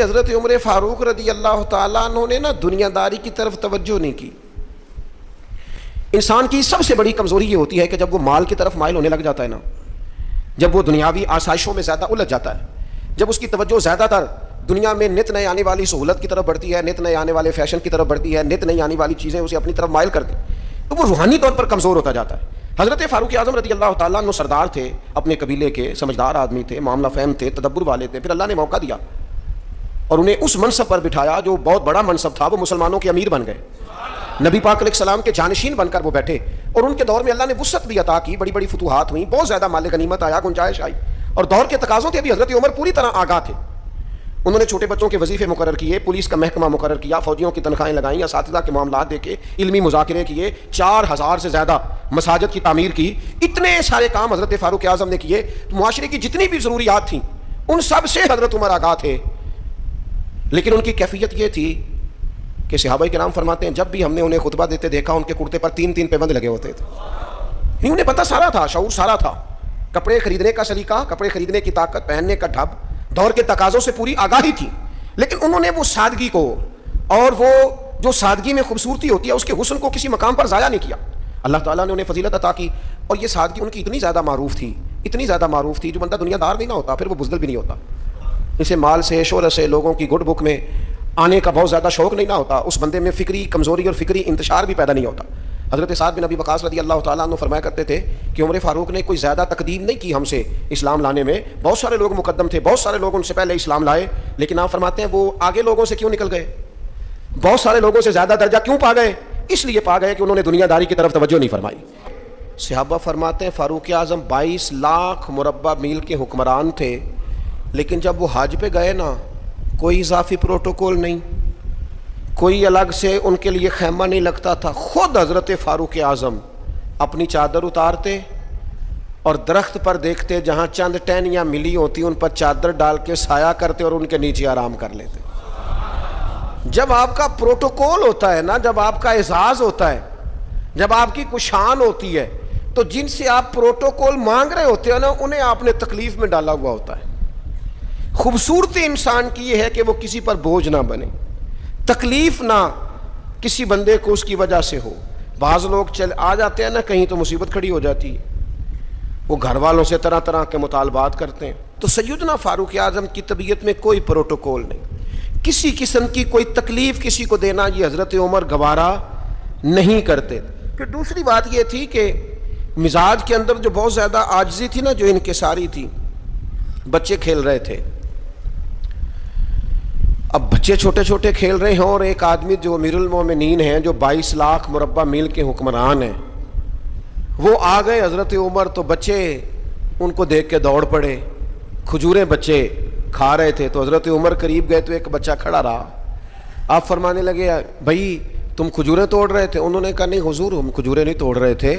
حضرت عمر فاروق رضی اللہ تعالیٰ عنہ نے نا دنیا داری کی طرف توجہ نہیں کی. انسان کی سب سے بڑی کمزوری یہ ہوتی ہے کہ جب وہ مال کی طرف مائل ہونے لگ جاتا ہے نا، جب وہ دنیاوی آسائشوں میں زیادہ الجھ جاتا ہے، جب اس کی توجہ زیادہ تر دنیا میں نت نئے آنے والی سہولت کی طرف بڑھتی ہے، نت نئے آنے والے فیشن کی طرف بڑھتی ہے، نت نئی آنے والی چیزیں اسے اپنی طرف مائل کرتی ہیں، تو وہ روحانی طور پر کمزور ہوتا جاتا ہے. حضرت فاروق اعظم رضی اللہ تعالیٰ عنہ سردار تھے، اپنے قبیلے کے سمجھدار آدمی تھے، معاملہ فہم تھے، تدبر والے تھے. پھر اللہ نے موقع دیا اور انہیں اس منصب پر بٹھایا جو بہت بڑا منصب تھا. وہ مسلمانوں کے امیر بن گئے، نبی پاک علیہ السلام کے جانشین بن کر وہ بیٹھے. اور ان کے دور میں اللہ نے وسعت بھی عطا کی، بڑی بڑی فتوحات ہوئیں، بہت زیادہ مال غنیمت آیا، گنجائش آئی. اور دور کے تقاضوں تھے بھی حضرت عمر پوری طرح آگاہ تھے. انہوں نے چھوٹے بچوں کے وظیفے مقرر کیے، پولیس کا محکمہ مقرر کیا، فوجیوں کی تنخواہیں لگائیں، اساتذہ کے معاملات دیکھے، علمی مذاکرے کیے، 4000 سے زیادہ مساجد کی تعمیر کی. اتنے سارے کام حضرت فاروق اعظم نے کیے. معاشرے کی جتنی بھی ضروریات تھیں ان سب سے حضرت عمر آگاہ تھے. لیکن ان کی کیفیت یہ تھی کہ صحابہ کرام فرماتے ہیں جب بھی ہم نے انہیں خطبہ دیتے دیکھا ان کے کرتے پر 3 پیبند لگے ہوتے تھے. انہیں پتہ سارا تھا، شعور سارا تھا، کپڑے خریدنے کا سلیقہ، کپڑے خریدنے کی طاقت، پہننے کا ڈھب، دور کے تقاضوں سے پوری آگاہی تھی. لیکن انہوں نے وہ سادگی کو، اور وہ جو سادگی میں خوبصورتی ہوتی ہے اس کے حسن کو کسی مقام پر ضائع نہیں کیا. اللہ تعالیٰ نے انہیں فضیلت عطا کی. اور یہ سادگی ان کی اتنی زیادہ معروف تھی، اتنی زیادہ معروف تھی، جو بندہ دنیا دار نہیں نہ ہوتا پھر وہ بزدل بھی نہیں ہوتا. اسے مال سے، شہرت سے، لوگوں کی گڈ بک میں آنے کا بہت زیادہ شوق نہیں نہ ہوتا. اس بندے میں فکری کمزوری اور فکری انتشار بھی پیدا نہیں ہوتا. حضرت سعد بن ابی وقاص رضی اللہ تعالیٰ عنہ فرمایا کرتے تھے کہ عمر فاروق نے کوئی زیادہ تقدیم نہیں کی ہم سے اسلام لانے میں. بہت سارے لوگ مقدم تھے، بہت سارے لوگ ان سے پہلے اسلام لائے، لیکن آپ فرماتے ہیں وہ آگے لوگوں سے کیوں نکل گئے، بہت سارے لوگوں سے زیادہ درجہ کیوں پا گئے؟ اس لیے پا گئے کہ انہوں نے دنیا داری کی طرف توجہ نہیں فرمائی. صحابہ فرماتے ہیں فاروق اعظم 22 لاکھ مربع میل کے حکمران تھے، لیکن جب وہ حج پہ گئے نا کوئی اضافی پروٹوکول نہیں، کوئی الگ سے ان کے لیے خیمہ نہیں لگتا تھا. خود حضرت فاروق اعظم اپنی چادر اتارتے اور درخت پر دیکھتے جہاں چند ٹہنیاں ملی ہوتی ان پر چادر ڈال کے سایہ کرتے اور ان کے نیچے آرام کر لیتے. جب آپ کا پروٹوکول ہوتا ہے نا، جب آپ کا اعزاز ہوتا ہے، جب آپ کی کوئی شان ہوتی ہے، تو جن سے آپ پروٹوکول مانگ رہے ہوتے ہیں نا انہیں آپ نے تکلیف میں ڈالا ہوا ہوتا ہے. خوبصورتی انسان کی یہ ہے کہ وہ کسی پر بوجھ نہ بنے، تکلیف نہ کسی بندے کو اس کی وجہ سے ہو. بعض لوگ آ جاتے ہیں نا کہیں تو مصیبت کھڑی ہو جاتی ہے، وہ گھر والوں سے طرح طرح کے مطالبات کرتے ہیں. تو سیدنا فاروق اعظم کی طبیعت میں کوئی پروٹوکول نہیں، کسی قسم کی کوئی تکلیف کسی کو دینا یہ حضرت عمر گوارا نہیں کرتے. پھر دوسری بات یہ تھی کہ مزاج کے اندر جو بہت زیادہ عاجزی تھی نا، جو انکساری تھی. بچے کھیل رہے تھے، اب بچے چھوٹے چھوٹے کھیل رہے ہیں اور ایک آدمی جو امیر المومنین ہیں، جو 22 لاکھ مربع میل کے حکمران ہیں، وہ آ گئے حضرت عمر. تو بچے ان کو دیکھ کے دوڑ پڑے. کھجوریں بچے کھا رہے تھے تو حضرت عمر قریب گئے تو ایک بچہ کھڑا رہا. آپ فرمانے لگے بھائی تم کھجوریں توڑ رہے تھے؟ انہوں نے کہا نہیں حضور ہم کھجوریں نہیں توڑ رہے تھے،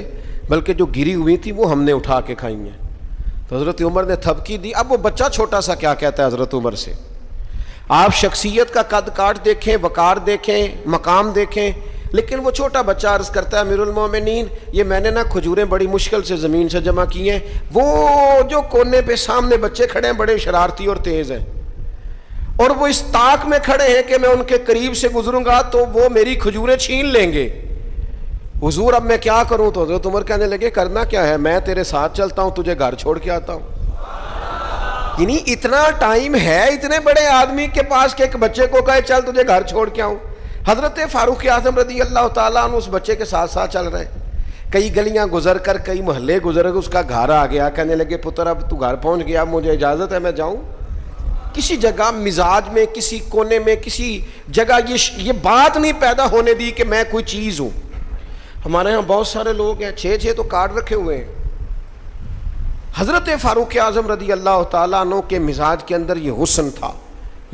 بلکہ جو گری ہوئی تھی وہ ہم نے اٹھا کے کھائی ہیں. تو حضرت عمر نے تھپکی دی. اب وہ بچہ چھوٹا سا کیا کہتا ہے حضرت عمر سے؟ آپ شخصیت کا قد کاٹ دیکھیں، وقار دیکھیں، مقام دیکھیں، لیکن وہ چھوٹا بچہ عرض کرتا ہے امیر المومنین یہ میں نے نا کھجوریں بڑی مشکل سے زمین سے جمع کی ہیں. وہ جو کونے پہ سامنے بچے کھڑے ہیں بڑے شرارتی اور تیز ہیں، اور وہ اس طاق میں کھڑے ہیں کہ میں ان کے قریب سے گزروں گا تو وہ میری کھجوریں چھین لیں گے. حضور اب میں کیا کروں؟ تو حضرت عمر کہنے لگے کرنا کیا ہے، میں تیرے ساتھ چلتا ہوں، تجھے گھر چھوڑ کے آتا ہوں. یعنی اتنا ٹائم ہے اتنے بڑے آدمی کے پاس کہ ایک بچے کو کہے چل تجھے گھر چھوڑ کے آؤں. حضرت فاروق اعظم رضی اللہ تعالیٰ عنہ اس بچے کے ساتھ ساتھ چل رہے ہیں. کئی گلیاں گزر کر، کئی محلے گزر کر اس کا گھر آ گیا. کہنے لگے پتر اب تو گھر پہنچ گیا، مجھے اجازت ہے میں جاؤں؟ کسی جگہ مزاج میں، کسی کونے میں، کسی جگہ یہ بات نہیں پیدا ہونے دی کہ میں کوئی چیز ہوں. ہمارے ہاں بہت سارے لوگ ہیں 6 تو کارڈ رکھے ہوئے ہیں. حضرت فاروق اعظم رضی اللہ تعالیٰ عنہ کے مزاج کے اندر یہ حسن تھا،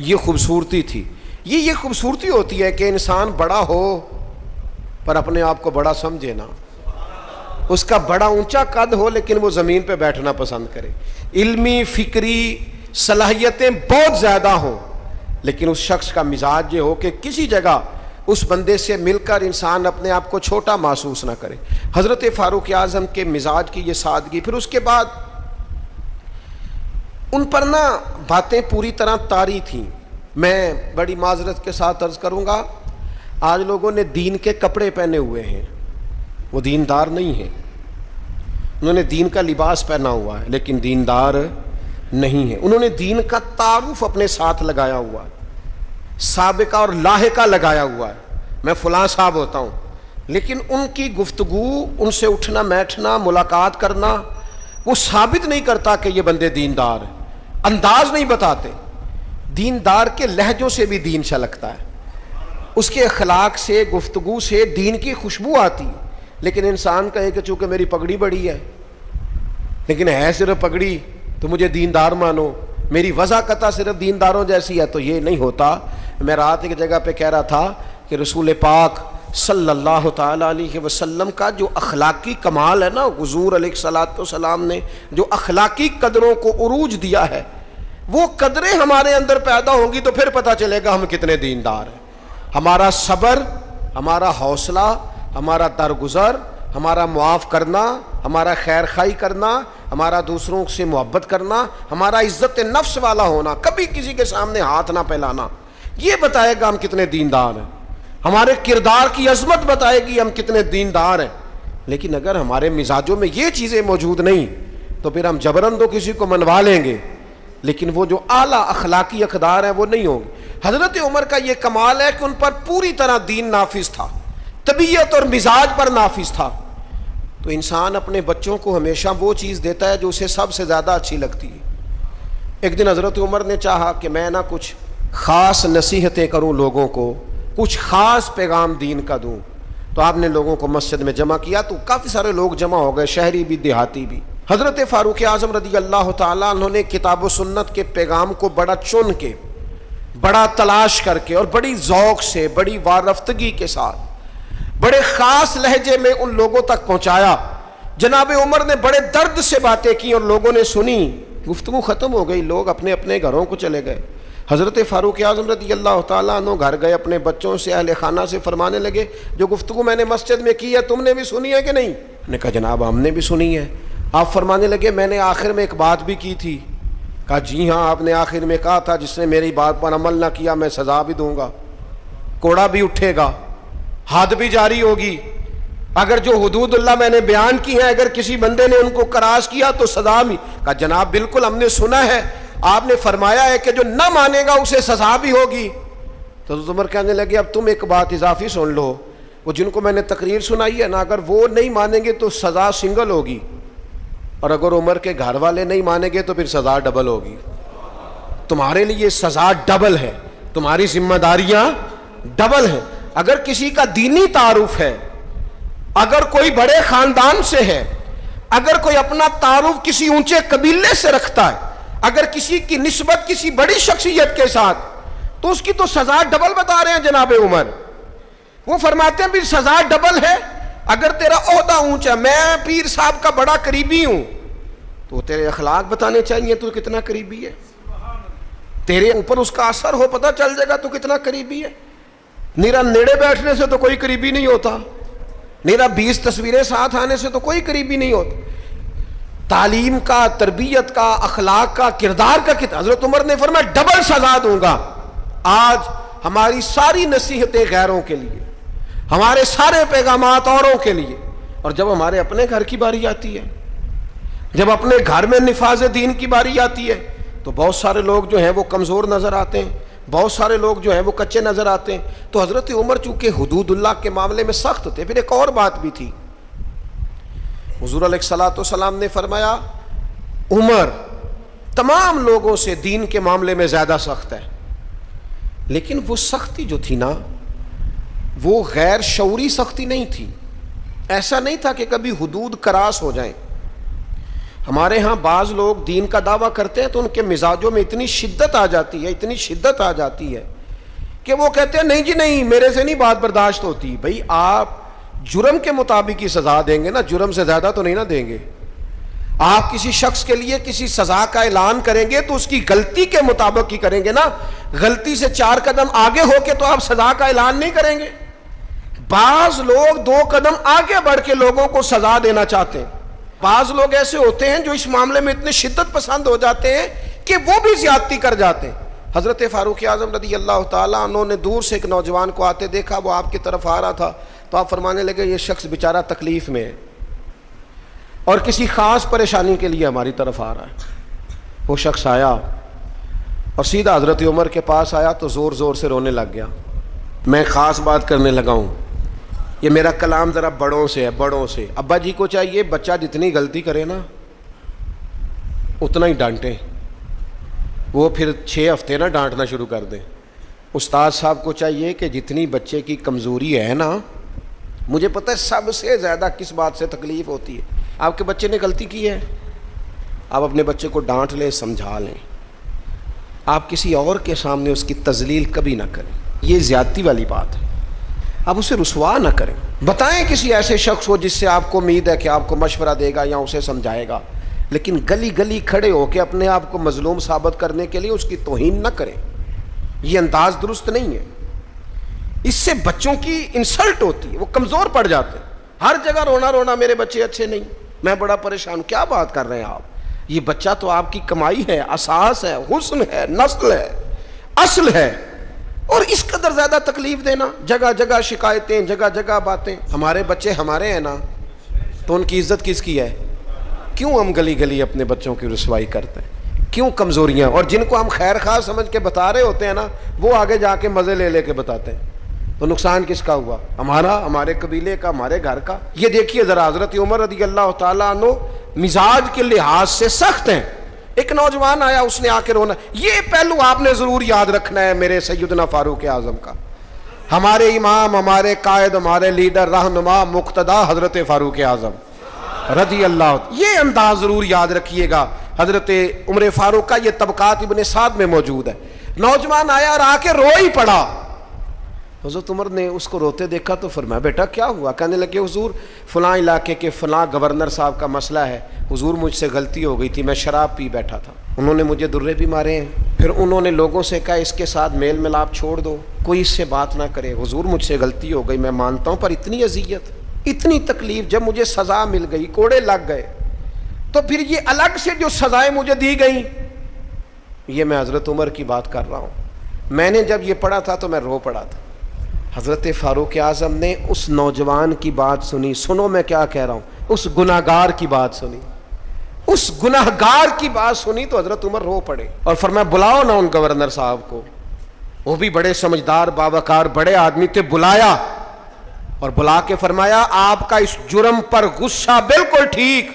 یہ خوبصورتی تھی. یہ خوبصورتی ہوتی ہے کہ انسان بڑا ہو پر اپنے آپ کو بڑا سمجھے نا، اس کا بڑا اونچا قد ہو لیکن وہ زمین پہ بیٹھنا پسند کرے. علمی فکری صلاحیتیں بہت زیادہ ہوں لیکن اس شخص کا مزاج یہ ہو کہ کسی جگہ اس بندے سے مل کر انسان اپنے آپ کو چھوٹا محسوس نہ کرے. حضرت فاروق اعظم کے مزاج کی یہ سادگی. پھر اس کے بعد ان پر نا باتیں پوری طرح طاری تھیں. میں بڑی معذرت کے ساتھ عرض کروں گا، آج لوگوں نے دین کے کپڑے پہنے ہوئے ہیں، وہ دیندار نہیں ہیں، انہوں نے دین کا لباس پہنا ہوا ہے لیکن دیندار نہیں ہے، انہوں نے دین کا تعارف اپنے ساتھ لگایا ہوا ہے، سابقہ اور لاحقہ لگایا ہوا ہے، میں فلاں صاحب ہوتا ہوں، لیکن ان کی گفتگو، ان سے اٹھنا بیٹھنا، ملاقات کرنا، وہ ثابت نہیں کرتا کہ یہ بندے دیندار ہیں، انداز نہیں بتاتے۔ دیندار کے لہجوں سے بھی دین چھلکتا ہے، اس کے اخلاق سے، گفتگو سے دین کی خوشبو آتی ہے، لیکن انسان کہے کہ چونکہ میری پگڑی بڑی ہے، لیکن ہے صرف پگڑی تو مجھے دیندار مانو، میری وضاقتہ صرف دینداروں جیسی ہے، تو یہ نہیں ہوتا۔ میں رات ایک جگہ پہ کہہ رہا تھا کہ رسول پاک صلی اللہ تعالیٰ علیہ وسلم کا جو اخلاقی کمال ہے نا، حضور علیہ الصلوۃ والسلام نے جو اخلاقی قدروں کو عروج دیا ہے، وہ قدریں ہمارے اندر پیدا ہوں گی تو پھر پتہ چلے گا ہم کتنے دیندار ہیں۔ ہمارا صبر، ہمارا حوصلہ، ہمارا درگزر، ہمارا معاف کرنا، ہمارا خیر خواہی کرنا، ہمارا دوسروں سے محبت کرنا، ہمارا عزت نفس والا ہونا، کبھی کسی کے سامنے ہاتھ نہ پھیلانا، یہ بتائے گا ہم کتنے دیندار ہیں۔ ہمارے کردار کی عظمت بتائے گی ہم کتنے دیندار ہیں۔ لیکن اگر ہمارے مزاجوں میں یہ چیزیں موجود نہیں تو پھر ہم جبراً تو کسی کو منوا لیں گے، لیکن وہ جو اعلیٰ اخلاقی اقدار ہیں وہ نہیں ہوں گے۔ حضرت عمر کا یہ کمال ہے کہ ان پر پوری طرح دین نافذ تھا، طبیعت اور مزاج پر نافذ تھا۔ تو انسان اپنے بچوں کو ہمیشہ وہ چیز دیتا ہے جو اسے سب سے زیادہ اچھی لگتی ہے۔ ایک دن حضرت عمر نے چاہا کہ میں نہ کچھ خاص نصیحتیں کروں لوگوں کو، کچھ خاص پیغام دین کا دوں، تو آپ نے لوگوں کو مسجد میں جمع کیا تو کافی سارے لوگ جمع ہو گئے، شہری بھی دیہاتی بھی۔ حضرت فاروق اعظم رضی اللہ تعالیٰ عنہ نے کتاب و سنت کے پیغام کو بڑا چن کے، بڑا تلاش کر کے اور بڑی ذوق سے، بڑی وارفتگی کے ساتھ، بڑے خاص لہجے میں ان لوگوں تک پہنچایا۔ جناب عمر نے بڑے درد سے باتیں کی اور لوگوں نے سنی، گفتگو ختم ہو گئی، لوگ اپنے اپنے گھروں کو چلے گئے۔ حضرت فاروق اعظم رضی اللہ تعالیٰ عنہ گھر گئے، اپنے بچوں سے، اہل خانہ سے فرمانے لگے جو گفتگو میں نے مسجد میں کی ہے تم نے بھی سنی ہے کہ نہیں؟ نے کہا جناب ہم نے بھی سنی ہے۔ آپ فرمانے لگے میں نے آخر میں ایک بات بھی کی تھی۔ کہا جی ہاں آپ نے آخر میں کہا تھا جس نے میری بات پر عمل نہ کیا میں سزا بھی دوں گا، کوڑا بھی اٹھے گا، حد بھی جاری ہوگی، اگر جو حدود اللہ میں نے بیان کی ہیں اگر کسی بندے نے ان کو کراس کیا تو سزا بھی۔ کہا جناب بالکل ہم نے سنا ہے، آپ نے فرمایا ہے کہ جو نہ مانے گا اسے سزا بھی ہوگی۔ تو عمر کہنے لگے اب تم ایک بات اضافی سن لو، وہ جن کو میں نے تقریر سنائی ہے نا اگر وہ نہیں مانیں گے تو سزا سنگل ہوگی، اور اگر عمر کے گھر والے نہیں مانیں گے تو پھر سزا ڈبل ہوگی۔ تمہارے لیے سزا ڈبل ہے، تمہاری ذمہ داریاں ڈبل ہیں۔ اگر کسی کا دینی تعارف ہے، اگر کوئی بڑے خاندان سے ہے، اگر کوئی اپنا تعارف کسی اونچے قبیلے سے رکھتا ہے، اگر کسی کی نسبت کسی بڑی شخصیت کے ساتھ، تو اس کی تو سزا ڈبل بتا رہے ہیں جناب عمر۔ وہ فرماتے ہیں پھر سزا ڈبل ہے، اگر تیرا عہدہ اونچا، میں پیر صاحب کا بڑا قریبی ہوں، تو تیرے اخلاق بتانے چاہیے تو کتنا قریبی ہے، تیرے اوپر اس کا اثر ہو پتہ چل جائے گا تو کتنا قریبی ہے۔ نیرا نیڑے بیٹھنے سے تو کوئی قریبی نہیں ہوتا، نیرا 20 تصویریں ساتھ آنے سے تو کوئی قریبی نہیں ہوتا۔ تعلیم کا، تربیت کا، اخلاق کا، کردار کا کتنا۔ حضرت عمر نے فرمایا ڈبل سزا دوں گا۔ آج ہماری ساری نصیحتیں غیروں کے لیے، ہمارے سارے پیغامات اوروں کے لیے، اور جب ہمارے اپنے گھر کی باری آتی ہے، جب اپنے گھر میں نفاذ دین کی باری آتی ہے تو بہت سارے لوگ جو ہیں وہ کمزور نظر آتے ہیں، بہت سارے لوگ جو ہیں وہ کچے نظر آتے ہیں۔ تو حضرت عمر چونکہ حدود اللہ کے معاملے میں سخت تھے۔ پھر ایک اور بات بھی تھی، حضور علیہ الصلوۃ والسلام نے فرمایا عمر تمام لوگوں سے دین کے معاملے میں زیادہ سخت ہے، لیکن وہ سختی جو تھی نا وہ غیر شعوری سختی نہیں تھی، ایسا نہیں تھا کہ کبھی حدود کراس ہو جائیں۔ ہمارے ہاں بعض لوگ دین کا دعویٰ کرتے ہیں تو ان کے مزاجوں میں اتنی شدت آ جاتی ہے، اتنی شدت آ جاتی ہے کہ وہ کہتے ہیں نہیں جی نہیں میرے سے نہیں بات برداشت ہوتی۔ بھئی آپ جرم کے مطابق ہی سزا دیں گے نا، جرم سے زیادہ تو نہیں نا دیں گے۔ آپ کسی شخص کے لیے کسی سزا کا اعلان کریں گے تو اس کی غلطی کے مطابق ہی کریں گے نا، غلطی سے 4 قدم آگے ہو کے تو آپ سزا کا اعلان نہیں کریں گے۔ بعض لوگ 2 قدم آگے بڑھ کے لوگوں کو سزا دینا چاہتے ہیں۔ بعض لوگ ایسے ہوتے ہیں جو اس معاملے میں اتنے شدت پسند ہو جاتے ہیں کہ وہ بھی زیادتی کر جاتے ہیں۔ حضرت فاروق اعظم رضی اللہ تعالیٰ عنہ نے دور سے ایک نوجوان کو آتے دیکھا، وہ آپ کی طرف آ رہا تھا، تو آپ فرمانے لگے یہ شخص بیچارہ تکلیف میں ہے اور کسی خاص پریشانی کے لیے ہماری طرف آ رہا ہے۔ وہ شخص آیا اور سیدھا حضرت عمر کے پاس آیا تو زور زور سے رونے لگ گیا۔ میں خاص بات کرنے لگا ہوں، یہ میرا کلام ذرا بڑوں سے ہے، بڑوں سے۔ ابا جی کو چاہیے بچہ جتنی غلطی کرے نا اتنا ہی ڈانٹیں، وہ پھر 6 ہفتے نہ ڈانٹنا شروع کر دیں۔ استاد صاحب کو چاہیے کہ جتنی بچے کی کمزوری ہے نا، مجھے پتہ ہے سب سے زیادہ کس بات سے تکلیف ہوتی ہے، آپ کے بچے نے غلطی کی ہے، آپ اپنے بچے کو ڈانٹ لیں، سمجھا لیں، آپ کسی اور کے سامنے اس کی تذلیل کبھی نہ کریں، یہ زیادتی والی بات ہے، آپ اسے رسوا نہ کریں۔ بتائیں کسی ایسے شخص کو جس سے آپ کو امید ہے کہ آپ کو مشورہ دے گا یا اسے سمجھائے گا، لیکن گلی گلی کھڑے ہو کے اپنے آپ کو مظلوم ثابت کرنے کے لیے اس کی توہین نہ کریں، یہ انداز درست نہیں ہے، اس سے بچوں کی انسلٹ ہوتی ہے، وہ کمزور پڑ جاتے ہیں۔ ہر جگہ رونا رونا میرے بچے اچھے نہیں، میں بڑا پریشان ہوں، کیا بات کر رہے ہیں آپ؟ یہ بچہ تو آپ کی کمائی ہے، اساس ہے، حسن ہے، نسل ہے، اصل ہے، اور اس قدر زیادہ تکلیف دینا، جگہ جگہ شکایتیں، جگہ جگہ باتیں۔ ہمارے بچے ہمارے ہیں نا، تو ان کی عزت کس کی ہے؟ کیوں ہم گلی گلی اپنے بچوں کی رسوائی کرتے ہیں؟ کیوں کمزوریاں؟ اور جن کو ہم خیر خواہ سمجھ کے بتا رہے ہوتے ہیں نا، وہ آگے جا کے مزے لے لے کے بتاتے ہیں، تو نقصان کس کا ہوا؟ ہمارا، ہمارے قبیلے کا، ہمارے گھر کا۔ یہ دیکھیے ذرا، حضرت عمر رضی اللہ تعالیٰ عنہ مزاج کے لحاظ سے سخت ہیں، ایک نوجوان آیا، اس نے آ کے رونا۔ یہ پہلو آپ نے ضرور یاد رکھنا ہے میرے سیدنا فاروق اعظم کا، ہمارے امام، ہمارے قائد، ہمارے لیڈر، رہنما، مقتدا حضرت فاروق اعظم رضی اللہ، یہ انداز ضرور یاد رکھیے گا۔ حضرت عمر فاروق کا یہ طبقات ابن سعد میں موجود ہے۔ نوجوان آیا اور آ کے رو ہی پڑا، حضرت عمر نے اس کو روتے دیکھا تو فرمایا بیٹا کیا ہوا؟ کہنے لگے حضور فلاں علاقے کے فلاں گورنر صاحب کا مسئلہ ہے، حضور مجھ سے غلطی ہو گئی تھی، میں شراب پی بیٹھا تھا، انہوں نے مجھے درے بھی مارے ہیں، پھر انہوں نے لوگوں سے کہا اس کے ساتھ میل ملاپ چھوڑ دو، کوئی اس سے بات نہ کرے، حضور مجھ سے غلطی ہو گئی، میں مانتا ہوں، پر اتنی اذیت، اتنی تکلیف، جب مجھے سزا مل گئی، کوڑے لگ گئے، تو پھر یہ الگ سے جو سزائیں مجھے دی گئیں، یہ میں حضرت عمر کی بات کر رہا ہوں، میں نے جب یہ پڑھا تھا تو میں رو پڑا تھا۔ حضرت فاروق اعظم نے اس نوجوان کی بات سنی، سنو میں کیا کہہ رہا ہوں، اس گناہگار کی بات سنی، اس گناہگار کی بات سنی تو حضرت عمر رو پڑے اور فرمایا بلاؤ نا ان گورنر صاحب کو، وہ بھی بڑے سمجھدار باوقار بڑے آدمی تھے، بلایا اور بلا کے فرمایا آپ کا اس جرم پر غصہ بالکل ٹھیک،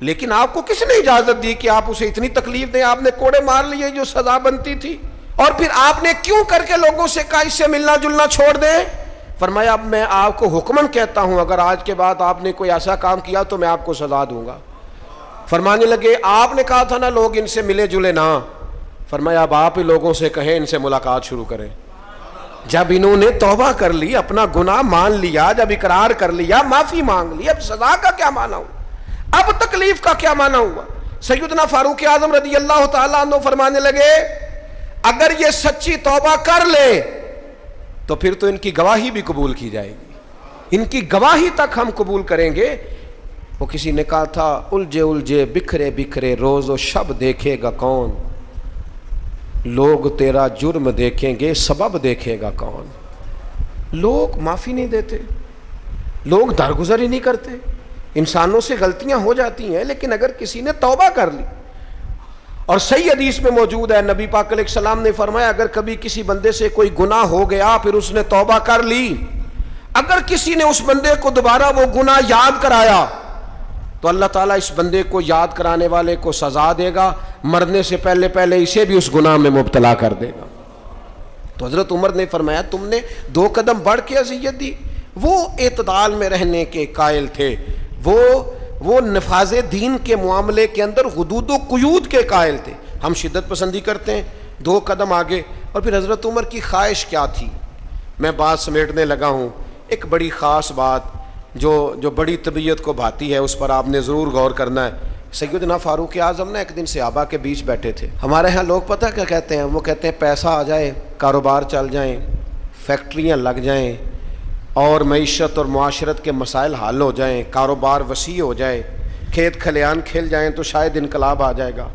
لیکن آپ کو کس نے اجازت دی کہ آپ اسے اتنی تکلیف دیں؟ آپ نے کوڑے مار لیے جو سزا بنتی تھی، اور پھر آپ نے کیوں کر کے لوگوں سے کہا اس سے ملنا جلنا چھوڑ دیں؟ فرمایا اب میں آپ کو حکمن کہتا ہوں، اگر آج کے بعد آپ نے کوئی ایسا کام کیا تو میں آپ کو سزا دوں گا۔ فرمانے لگے آپ نے کہا تھا نا لوگ ان سے ملے جلے نہ، فرمایا اب آپ ہی لوگوں سے کہیں ان سے ملاقات شروع کریں۔ جب انہوں نے توبہ کر لی، اپنا گناہ مان لیا، جب اقرار کر لیا، معافی مانگ لی، اب سزا کا کیا معنی ہوا؟ اب تکلیف کا کیا معنی ہوا؟ سیدنا فاروق اعظم رضی اللہ تعالیٰ عنہ فرمانے لگے اگر یہ سچی توبہ کر لے تو پھر تو ان کی گواہی بھی قبول کی جائے گی، ان کی گواہی تک ہم قبول کریں گے۔ وہ کسی نے کہا تھا الجھے الجھے بکھرے بکھرے روز و شب دیکھے گا کون، لوگ تیرا جرم دیکھیں گے سبب دیکھے گا کون۔ لوگ معافی نہیں دیتے، لوگ درگزر ہی نہیں کرتے، انسانوں سے غلطیاں ہو جاتی ہیں، لیکن اگر کسی نے توبہ کر لی، اور صحیح حدیث میں موجود ہے نبی پاک علیہ السلام نے فرمایا اگر کبھی کسی بندے سے کوئی گناہ ہو گیا پھر اس نے توبہ کر لی، اگر کسی نے اس بندے کو دوبارہ وہ گناہ یاد کرایا تو اللہ تعالیٰ اس بندے کو یاد کرانے والے کو سزا دے گا، مرنے سے پہلے پہلے اسے بھی اس گناہ میں مبتلا کر دے گا۔ تو حضرت عمر نے فرمایا تم نے 2 قدم بڑھ کے اذیت دی۔ وہ اعتدال میں رہنے کے قائل تھے، وہ نفاذ دین کے معاملے کے اندر حدود و قیود کے قائل تھے۔ ہم شدت پسندی کرتے ہیں، 2 قدم آگے۔ اور پھر حضرت عمر کی خواہش کیا تھی؟ میں بات سمیٹنے لگا ہوں، ایک بڑی خاص بات جو بڑی طبیعت کو بھاتی ہے، اس پر آپ نے ضرور غور کرنا ہے۔ سیدنا فاروق اعظم نے ایک دن صحابہ کے بیچ بیٹھے تھے۔ ہمارے ہاں لوگ پتہ کیا کہتے ہیں؟ وہ کہتے ہیں پیسہ آ جائے، کاروبار چل جائیں، فیکٹریاں لگ جائیں، اور معیشت اور معاشرت کے مسائل حل ہو جائیں، کاروبار وسیع ہو جائے، کھیت کھلیان کھل جائیں تو شاید انقلاب آ جائے گا۔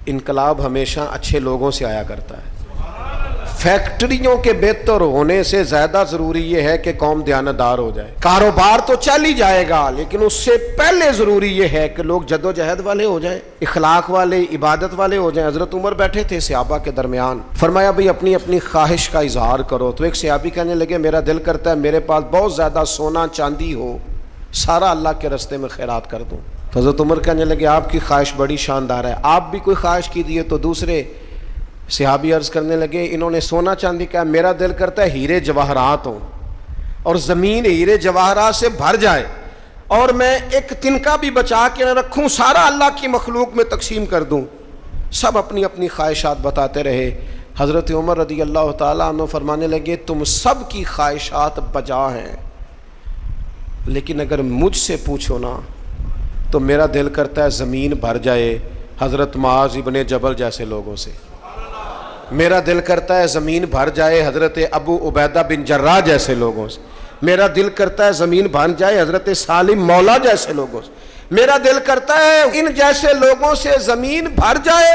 انقلاب ہمیشہ اچھے لوگوں سے آیا کرتا ہے۔ فیکٹریوں کے بہتر ہونے سے زیادہ ضروری یہ ہے کہ قوم دیانتدار ہو جائے۔ کاروبار تو چل ہی جائے گا، لیکن اس سے پہلے ضروری یہ ہے کہ لوگ جد و جہد والے ہو جائیں، اخلاق والے، عبادت والے ہو جائیں۔ حضرت عمر بیٹھے تھے صحابہ کے درمیان، فرمایا بھئی اپنی اپنی خواہش کا اظہار کرو۔ تو ایک صحابی کہنے لگے میرا دل کرتا ہے میرے پاس بہت زیادہ سونا چاندی ہو، سارا اللہ کے راستے میں خیرات کر دوں۔ تو حضرت عمر کہنے لگے آپ کی خواہش بڑی شاندار ہے، آپ بھی کوئی خواہش کیجیے۔ تو دوسرے صحابی عرض کرنے لگے، انہوں نے سونا چاندی کہا، میرا دل کرتا ہے ہیرے جواہرات ہوں اور زمین ہیرے جواہرات سے بھر جائے اور میں ایک تنکا بھی بچا کے نہ رکھوں، سارا اللہ کی مخلوق میں تقسیم کر دوں۔ سب اپنی اپنی خواہشات بتاتے رہے۔ حضرت عمر رضی اللہ تعالیٰ عنہ فرمانے لگے تم سب کی خواہشات بجا ہیں، لیکن اگر مجھ سے پوچھو نا تو میرا دل کرتا ہے زمین بھر جائے حضرت معاذ ابن جبل جیسے لوگوں سے، میرا دل کرتا ہے زمین بھر جائے حضرت ابو عبیدہ بن جراح جیسے لوگوں سے، میرا دل کرتا ہے زمین بھر جائے حضرت سالم مولا جیسے لوگوں سے، میرا دل کرتا ہے ان جیسے لوگوں سے زمین بھر جائے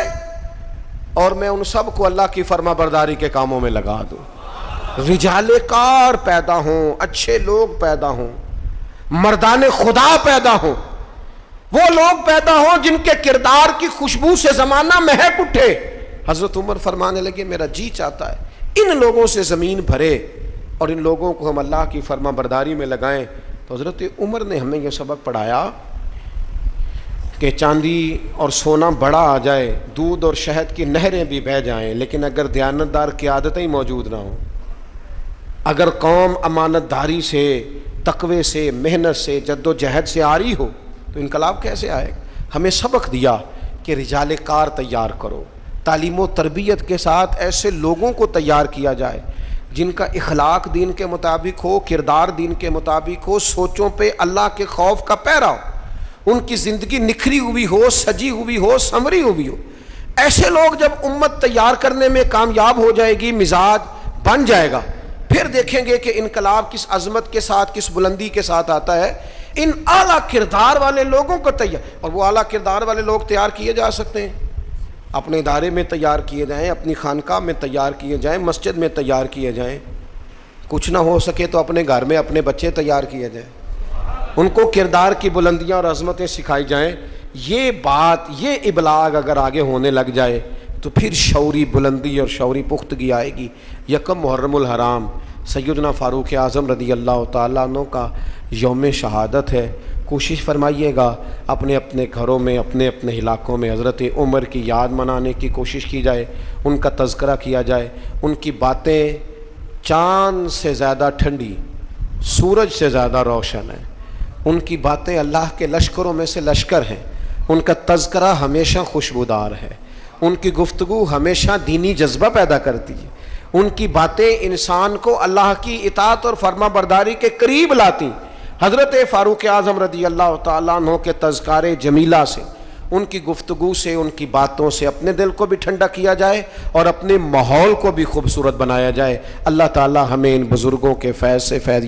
اور میں ان سب کو اللہ کی فرما برداری کے کاموں میں لگا دوں۔ رجال کار پیدا ہوں، اچھے لوگ پیدا ہوں، مردان خدا پیدا ہوں، وہ لوگ پیدا ہوں جن کے کردار کی خوشبو سے زمانہ مہک اٹھے۔ حضرت عمر فرمانے لگے میرا جی چاہتا ہے ان لوگوں سے زمین بھرے اور ان لوگوں کو ہم اللہ کی فرما برداری میں لگائیں۔ تو حضرت عمر نے ہمیں یہ سبق پڑھایا کہ چاندی اور سونا بڑا آ جائے، دودھ اور شہد کی نہریں بھی بہہ جائیں، لیکن اگر دیانتدار قیادتیں موجود نہ ہوں، اگر قوم امانت داری سے، تقوی سے، محنت سے، جد و جہد سے آری ہو تو انقلاب کیسے آئے گا؟ ہمیں سبق دیا کہ رجال کار تیار کرو، تعلیم و تربیت کے ساتھ ایسے لوگوں کو تیار کیا جائے جن کا اخلاق دین کے مطابق ہو، کردار دین کے مطابق ہو، سوچوں پہ اللہ کے خوف کا پیرا ہو، ان کی زندگی نکھری ہوئی ہو، سجی ہوئی ہو، سنوری ہوئی ہو۔ ایسے لوگ جب امت تیار کرنے میں کامیاب ہو جائے گی، مزاج بن جائے گا، پھر دیکھیں گے کہ انقلاب کس عظمت کے ساتھ، کس بلندی کے ساتھ آتا ہے۔ ان اعلیٰ کردار والے لوگوں کو تیار، اور وہ اعلیٰ کردار والے لوگ تیار کیے جا سکتے ہیں، اپنے ادارے میں تیار کیے جائیں، اپنی خانقاہ میں تیار کیے جائیں، مسجد میں تیار کیے جائیں، کچھ نہ ہو سکے تو اپنے گھر میں اپنے بچے تیار کیے جائیں، ان کو کردار کی بلندیاں اور عظمتیں سکھائی جائیں۔ یہ بات، یہ ابلاغ اگر آگے ہونے لگ جائے تو پھر شعوری بلندی اور شعوری پختگی آئے گی۔ یکم محرم الحرام سیدنا فاروق اعظم رضی اللہ تعالیٰ عنہ کا یوم شہادت ہے۔ کوشش فرمائیے گا اپنے اپنے گھروں میں، اپنے اپنے علاقوں میں حضرت عمر کی یاد منانے کی کوشش کی جائے، ان کا تذکرہ کیا جائے، ان کی باتیں چاند سے زیادہ ٹھنڈی، سورج سے زیادہ روشن ہیں، ان کی باتیں اللہ کے لشکروں میں سے لشکر ہیں، ان کا تذکرہ ہمیشہ خوشبودار ہے، ان کی گفتگو ہمیشہ دینی جذبہ پیدا کرتی ہے، ان کی باتیں انسان کو اللہ کی اطاعت اور فرما برداری کے قریب لاتی۔ حضرت فاروق اعظم رضی اللہ تعالیٰ عنہ کے تذکار جمیلہ سے، ان کی گفتگو سے، ان کی باتوں سے اپنے دل کو بھی ٹھنڈا کیا جائے اور اپنے ماحول کو بھی خوبصورت بنایا جائے۔ اللہ تعالیٰ ہمیں ان بزرگوں کے فیض سے فیض